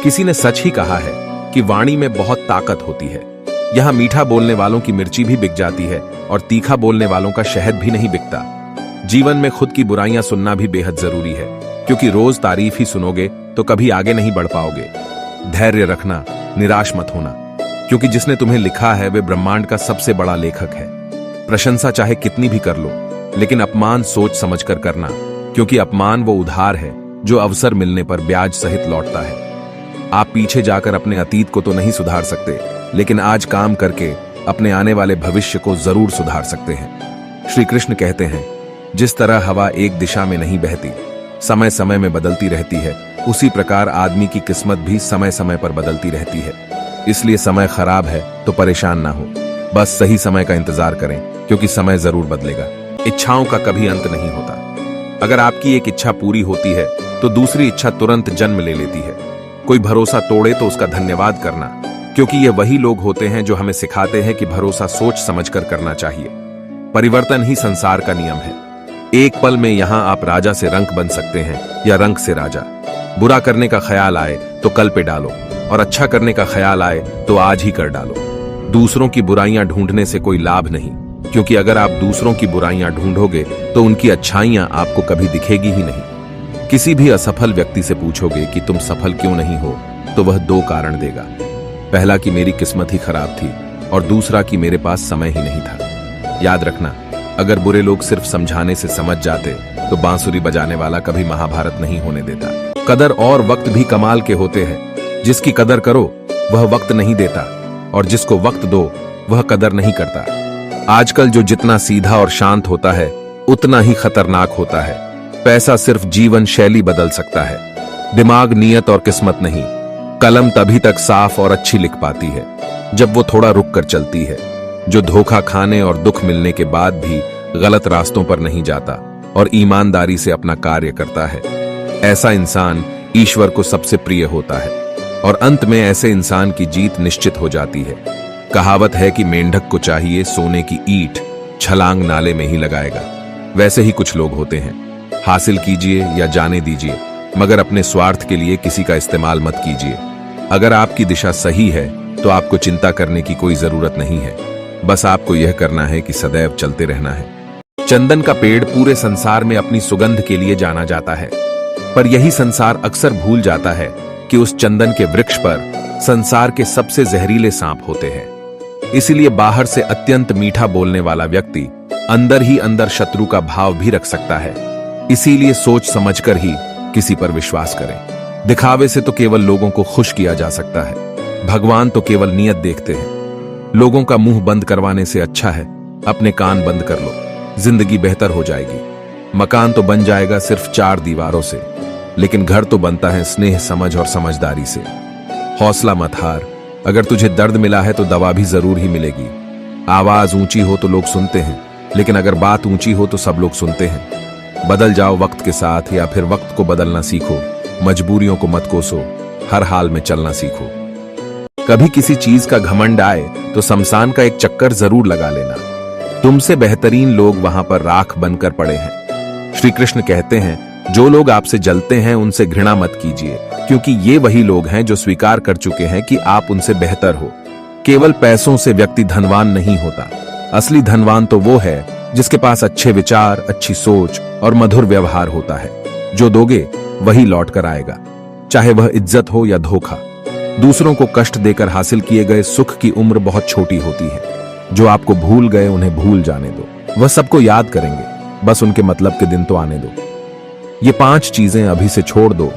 किसी ने सच ही कहा है कि वाणी में बहुत ताकत होती है। यहाँ मीठा बोलने वालों की मिर्ची भी बिक जाती है और तीखा बोलने वालों का शहद भी नहीं बिकता। जीवन में खुद की बुराइयां सुनना भी बेहद जरूरी है, क्योंकि रोज तारीफ ही सुनोगे तो कभी आगे नहीं बढ़ पाओगे। धैर्य रखना, निराश मत होना, क्योंकि जिसने तुम्हें लिखा है वे ब्रह्मांड का सबसे बड़ा लेखक है। प्रशंसा चाहे कितनी भी कर लो, लेकिन अपमान सोच समझकर करना, क्योंकि अपमान वो उधार है जो अवसर मिलने पर ब्याज सहित लौटता है। आप पीछे जाकर अपने अतीत को तो नहीं सुधार सकते, लेकिन आज काम करके अपने आने वाले भविष्य को जरूर सुधार सकते हैं। श्री कृष्ण कहते हैं, जिस तरह हवा एक दिशा में नहीं बहती, समय समय में बदलती रहती है, उसी प्रकार आदमी की किस्मत भी समय समय पर बदलती रहती है। इसलिए समय खराब है तो परेशान ना हो, बस सही समय का इंतजार करें, क्योंकि समय जरूर बदलेगा। इच्छाओं का कभी अंत नहीं होता। अगर आपकी एक इच्छा पूरी होती है तो दूसरी इच्छा तुरंत जन्म ले लेती है। कोई भरोसा तोड़े तो उसका धन्यवाद करना, क्योंकि ये वही लोग होते हैं जो हमें सिखाते हैं कि भरोसा सोच समझकर करना चाहिए। परिवर्तन ही संसार का नियम है। एक पल में यहां आप राजा से रंक बन सकते हैं या रंक से राजा। बुरा करने का ख्याल आए तो कल पे डालो, और अच्छा करने का ख्याल आए तो आज ही कर डालो। दूसरों की बुराइयां ढूंढने से कोई लाभ नहीं, क्योंकि अगर आप दूसरों की बुराइयां ढूंढोगे तो उनकी अच्छाइयां आपको कभी दिखेगी ही नहीं। किसी भी असफल व्यक्ति से पूछोगे कि तुम सफल क्यों नहीं हो, तो वह दो कारण देगा। पहला कि मेरी किस्मत ही खराब थी, और दूसरा कि मेरे पास समय ही नहीं था। याद रखना, अगर बुरे लोग सिर्फ समझाने से समझ जाते तो बांसुरी बजाने वाला कभी महाभारत नहीं होने देता। कदर और वक्त भी कमाल के होते हैं। जिसकी कदर करो वह वक्त नहीं देता, और जिसको वक्त दो वह कदर नहीं करता। आजकल जो जितना सीधा और शांत होता है उतना ही खतरनाक होता है। पैसा सिर्फ जीवन शैली बदल सकता है, दिमाग, नियत और किस्मत नहीं। कलम तभी तक साफ और अच्छी लिख पाती है जब वो थोड़ा रुक कर चलती है। जो धोखा खाने और दुख मिलने के बाद भी गलत रास्तों पर नहीं जाता और ईमानदारी से अपना कार्य करता है, ऐसा इंसान ईश्वर को सबसे प्रिय होता है, और अंत में ऐसे इंसान की जीत निश्चित हो जाती है। कहावत है कि मेंढक को चाहिए सोने की ईंट, छलांग नाले में ही लगाएगा। वैसे ही कुछ लोग होते हैं। हासिल कीजिए या जाने दीजिए, मगर अपने स्वार्थ के लिए किसी का इस्तेमाल मत कीजिए। अगर आपकी दिशा सही है तो आपको चिंता करने की कोई जरूरत नहीं है। बस आपको यह करना है कि सदैव चलते रहना है। चंदन का पेड़ पूरे संसार में अपनी सुगंध के लिए जाना जाता है, पर यही संसार अक्सर भूल जाता है कि उस चंदन के वृक्ष पर संसार के सबसे जहरीले सांप होते हैं। इसलिए बाहर से अत्यंत मीठा बोलने वाला व्यक्ति अंदर ही अंदर शत्रु का भाव भी रख सकता है। इसीलिए सोच समझकर ही किसी पर विश्वास करें। दिखावे से तो केवल लोगों को खुश किया जा सकता है। भगवान तो केवल नियत देखते हैं। लोगों का मुंह बंद करवाने से अच्छा है अपने कान बंद कर लो, जिंदगी बेहतर हो जाएगी। मकान तो बन जाएगा सिर्फ 4 दीवारों से, लेकिन घर तो बनता है स्नेह, समझ और समझदारी से। हौसला मत हार। अगर तुझे दर्द मिला है तो दवा भी जरूर ही मिलेगी। आवाज ऊंची हो तो लोग सुनते हैं, लेकिन अगर बात ऊंची हो तो सब लोग सुनते हैं। बदल जाओ वक्त के साथ, या फिर वक्त को बदलना सीखो। मजबूरियों को मत कोसो, हर हाल में चलना सीखो। कभी किसी चीज का घमंड आए तो शमशान का एक चक्कर जरूर लगा लेना। तुमसे बेहतरीन लोग वहां पर राख बनकर पड़े हैं। श्री कृष्ण कहते हैं, जो लोग आपसे जलते हैं उनसे घृणा मत कीजिए, क्योंकि ये वही लोग हैं जो स्वीकार कर चुके हैं कि आप उनसे बेहतर हो। केवल पैसों से व्यक्ति धनवान नहीं होता। असली धनवान तो वो है जिसके पास अच्छे विचार, अच्छी सोच और मधुर व्यवहार होता है। जो दोगे वही लौट कर आएगा, चाहे वह इज्जत हो या धोखा। दूसरों को कष्ट देकर हासिल किए गए सुख की उम्र बहुत छोटी होती है। जो आपको भूल गए उन्हें भूल जाने दो, वह सबको याद करेंगे, बस उनके मतलब के दिन तो आने दो। ये 5 चीजें अभी से छोड़ दो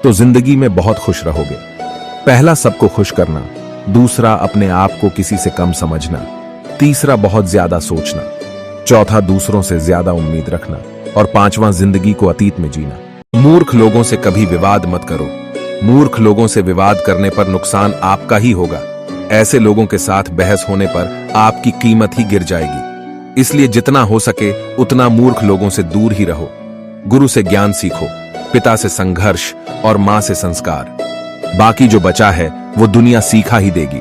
तो जिंदगी में बहुत खुश रहोगे। पहला, सबको खुश करना। दूसरा, अपने आप को किसी से कम समझना। तीसरा, बहुत ज्यादा सोचना। चौथा, दूसरों से ज्यादा उम्मीद रखना। और 5वां, जिंदगी को अतीत में जीना। मूर्ख लोगों से कभी विवाद मत करो। मूर्ख लोगों से विवाद करने पर नुकसान आपका ही होगा। ऐसे लोगों के साथ बहस होने पर आपकी कीमत ही गिर जाएगी। इसलिए जितना हो सके उतना मूर्ख लोगों से दूर ही रहो। गुरु से ज्ञान सीखो, पिता से संघर्ष और मां से संस्कार। बाकी जो बचा है वो दुनिया सीखा ही देगी।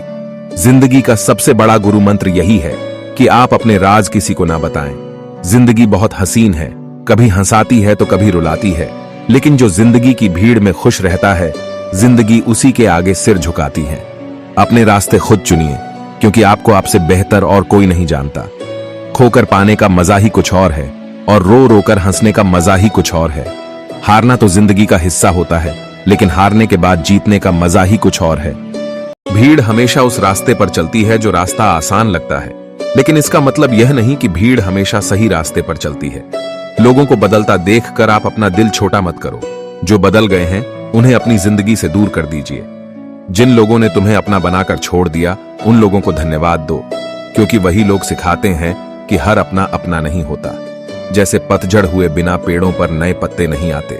जिंदगी का सबसे बड़ा गुरु मंत्र यही है कि आप अपने राज किसी को ना बताएं। जिंदगी बहुत हसीन है, कभी हंसाती है तो कभी रुलाती है, लेकिन जो जिंदगी की भीड़ में खुश रहता है जिंदगी उसी के आगे सिर झुकाती है। अपने रास्ते खुद चुनिए, क्योंकि आपको आपसे बेहतर और कोई नहीं जानता। खोकर पाने का मजा ही कुछ और है, और रो रो कर हंसने का मजा ही कुछ और है। हारना तो जिंदगी का हिस्सा होता है, लेकिन हारने के बाद जीतने का मजा ही कुछ और है। भीड़ हमेशा उस रास्ते पर चलती है जो रास्ता आसान लगता है, लेकिन इसका मतलब यह नहीं कि भीड़ हमेशा सही रास्ते पर चलती है। लोगों को बदलता देखकर आप अपना दिल छोटा मत करो। जो बदल गए हैं उन्हें अपनी जिंदगी से दूर कर दीजिए। जिन लोगों ने तुम्हें अपना बनाकर छोड़ दिया, उन लोगों को धन्यवाद दो, क्योंकि वही लोग सिखाते हैं कि हर अपना अपना नहीं होता। जैसे पतझड़ हुए बिना पेड़ों पर नए पत्ते नहीं आते,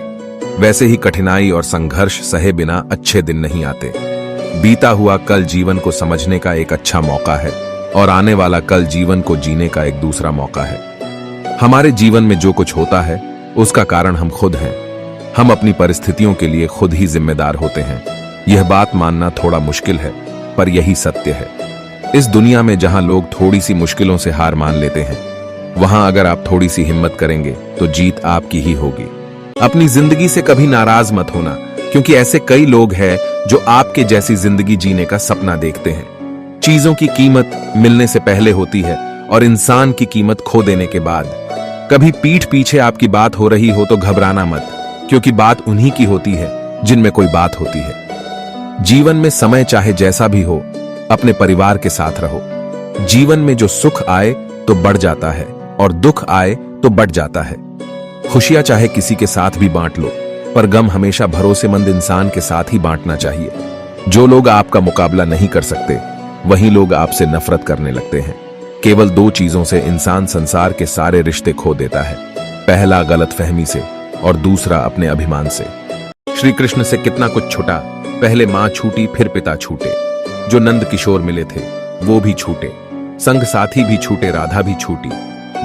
वैसे ही कठिनाई और संघर्ष सहे बिना अच्छे दिन नहीं आते। बीता हुआ कल जीवन को समझने का एक अच्छा मौका है, और आने वाला कल जीवन को जीने का एक दूसरा मौका है। हमारे जीवन में जो कुछ होता है उसका कारण हम खुद हैं। हम अपनी परिस्थितियों के लिए खुद ही जिम्मेदार होते हैं। यह बात मानना थोड़ा मुश्किल है, पर यही सत्य है। इस दुनिया में जहां लोग थोड़ी सी मुश्किलों से हार मान लेते हैं, वहां अगर आप थोड़ी सी हिम्मत करेंगे तो जीत आपकी ही होगी। अपनी जिंदगी से कभी नाराज मत होना, क्योंकि ऐसे कई लोग हैं जो आपके जैसी जिंदगी जीने का सपना देखते हैं। चीजों की कीमत मिलने से पहले होती है, और इंसान की कीमत खो देने के बाद। कभी पीठ पीछे आपकी बात हो रही हो तो घबराना मत, क्योंकि बात उन्हीं की होती है जिनमें कोई बात होती है। जीवन में समय चाहे जैसा भी हो, अपने परिवार के साथ रहो। जीवन में जो सुख आए तो बढ़ जाता है, और दुख आए तो बढ़ जाता है। खुशियां चाहे किसी के साथ भी बांट लो, पर गम हमेशा भरोसेमंद इंसान के साथ ही बांटना चाहिए। जो लोग आपका मुकाबला नहीं कर सकते, वही लोग आपसे नफरत करने लगते हैं। केवल दो चीजों से इंसान संसार के सारे रिश्ते खो देता है। पहला गलतफहमी से, और दूसरा अपने अभिमान से। श्री कृष्ण से कितना कुछ छूटा। पहले मां छूटी, फिर पिता छूटे। जो नंद किशोर मिले थे वो भी छूटे। संग साथी भी छूटे, राधा भी छूटी।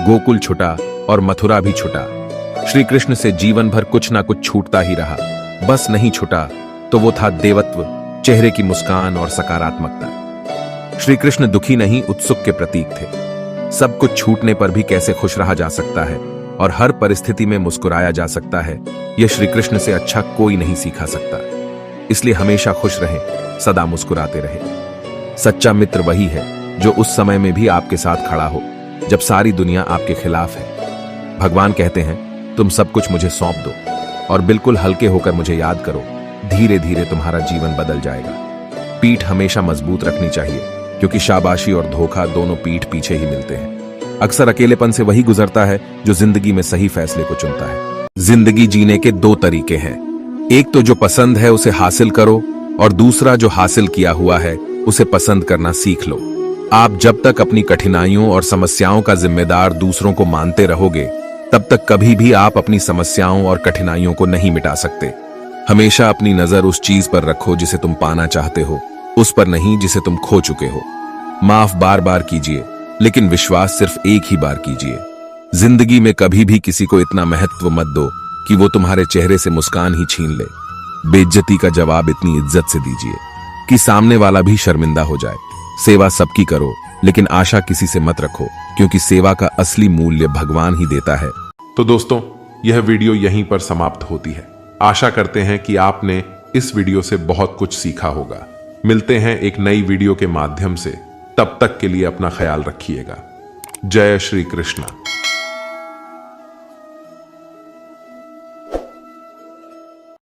गोकुल छूटा और मथुरा भी छूटा। श्री कृष्ण से जीवन भर कुछ ना कुछ छूटता ही रहा। बस नहीं छूटा तो वो था देवत्व, चेहरे की मुस्कान और सकारात्मकता। श्री कृष्ण दुखी नहीं, उत्सुक के प्रतीक थे। सब कुछ छूटने पर भी कैसे खुश रहा जा सकता है, और हर परिस्थिति में मुस्कुराया जा सकता है, यह श्री कृष्ण से अच्छा कोई नहीं सीखा सकता। इसलिए हमेशा खुश रहें, सदा मुस्कुराते रहें। सच्चा मित्र वही है जो उस समय में भी आपके साथ खड़ा हो जब सारी दुनिया आपके खिलाफ है। भगवान कहते हैं, तुम सब कुछ मुझे सौंप दो और बिल्कुल हल्के होकर मुझे याद करो। धीरे धीरे तुम्हारा जीवन बदल जाएगा। पीठ हमेशा मजबूत रखनी चाहिए, क्योंकि शाबाशी और धोखा दोनों पीठ पीछे ही मिलते हैं। अक्सर अकेलेपन से वही गुजरता है जो जिंदगी में सही फैसले को चुनता है। जिंदगी जीने के दो तरीके हैं। एक तो जो पसंद है उसे हासिल करो, और दूसरा जो हासिल किया हुआ है उसे पसंद करना सीख लो। आप जब तक अपनी कठिनाइयों और समस्याओं का जिम्मेदार दूसरों को मानते रहोगे, तब तक कभी भी आप अपनी समस्याओं और कठिनाइयों को नहीं मिटा सकते। हमेशा अपनी नजर उस चीज पर रखो जिसे तुम पाना चाहते हो, उस पर नहीं जिसे तुम खो चुके हो। माफ बार बार कीजिए, लेकिन विश्वास सिर्फ एक ही बार कीजिए। जिंदगी में कभी भी किसी को इतना महत्व मत दो कि वो तुम्हारे चेहरे से मुस्कान ही छीन ले। बेइज्जती का जवाब इतनी इज्जत से दीजिए कि सामने वाला भी शर्मिंदा हो जाए। सेवा सबकी करो, लेकिन आशा किसी से मत रखो, क्योंकि सेवा का असली मूल्य भगवान ही देता है। तो दोस्तों, यह वीडियो यहीं पर समाप्त होती है। आशा करते हैं कि आपने इस वीडियो से बहुत कुछ सीखा होगा। मिलते हैं एक नई वीडियो के माध्यम से। तब तक के लिए अपना ख्याल रखिएगा। जय श्री कृष्ण।